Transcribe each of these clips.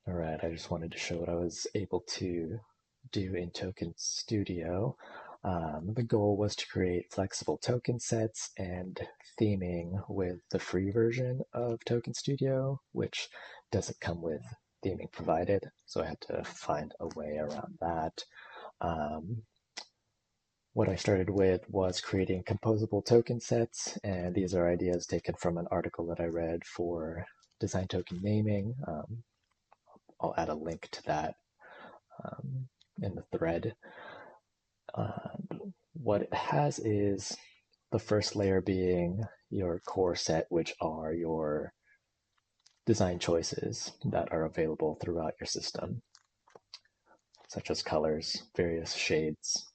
All right, I just wanted to show what I was able to do in Token Studio. The goal was to create flexible token sets and theming with the free version of Token Studio, which doesn't come with theming provided. So I had to find a way around that. Um, what I started with was creating composable token sets, and these are ideas taken from an article that I read for design token naming. I'll add a link to that um, in the thread. What it has is the first layer being your core set, which are your design choices that are available throughout your system, such as colors, various shades.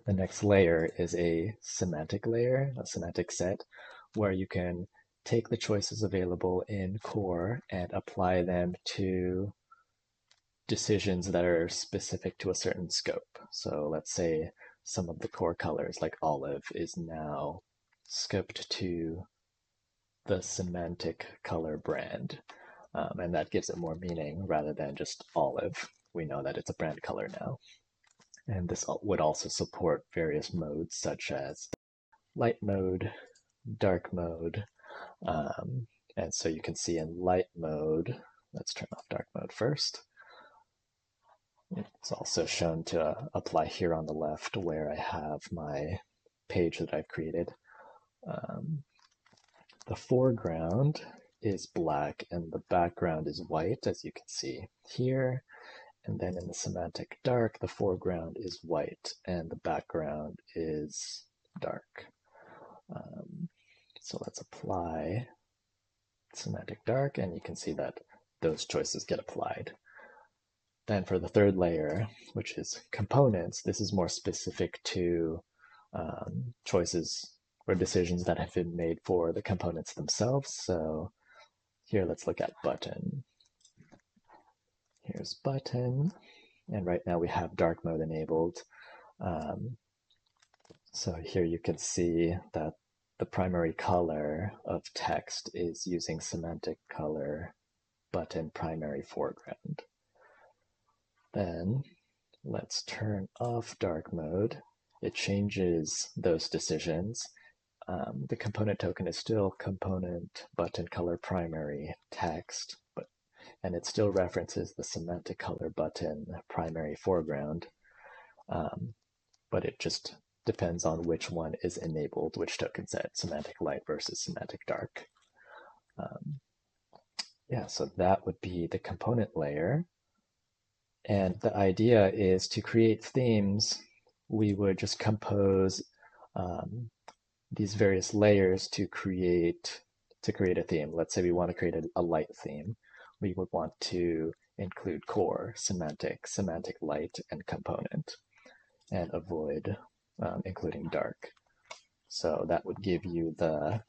The next layer is a semantic layer, a semantic set, where you can take the choices available in core and apply them to decisions that are specific to a certain scope. So let's say some of the core colors, like olive, is now scoped to the semantic color brand. And that gives it more meaning rather than just olive. We know that it's a brand color now. And this would also support various modes such as light mode, dark mode. And so you can see in light mode, let's turn off dark mode first. It's also shown to apply here on the left where I have my page that I've created. Um, the foreground is black and the background is white, as you can see here. And then in the semantic dark, the foreground is white and the background is dark. So let's apply semantic dark, and you can see that those choices get applied. Then for the third layer, which is components, this is more specific to choices or decisions that have been made for the components themselves. So here, let's look at button. Here's button. And right now we have dark mode enabled. So here you can see that the primary color of text is using semantic color button primary foreground. Then let's turn off dark mode. It changes those decisions. The component token is still component button color primary text, and it still references the semantic color button primary foreground, but it just depends on which one is enabled, which token set, semantic light versus semantic dark. Yeah, so that would be the component layer. And the idea is to create themes, we would just compose these various layers to create a theme. Let's say we want to create a light theme. We would want to include core, semantic light, and component, and avoid including dark. So that would give you the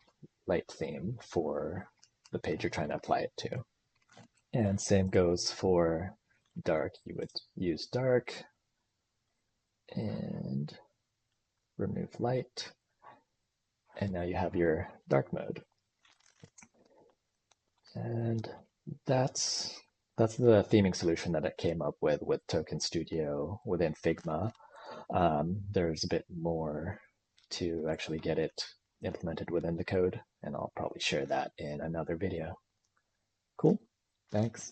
light theme for the page you're trying to apply it to. And same goes for dark. You would use dark and remove light. And now you have your dark mode. And that's the theming solution that it came up with Token Studio within Figma. There's a bit more to actually get it implemented within the code, and I'll probably share that in another video. Cool, thanks.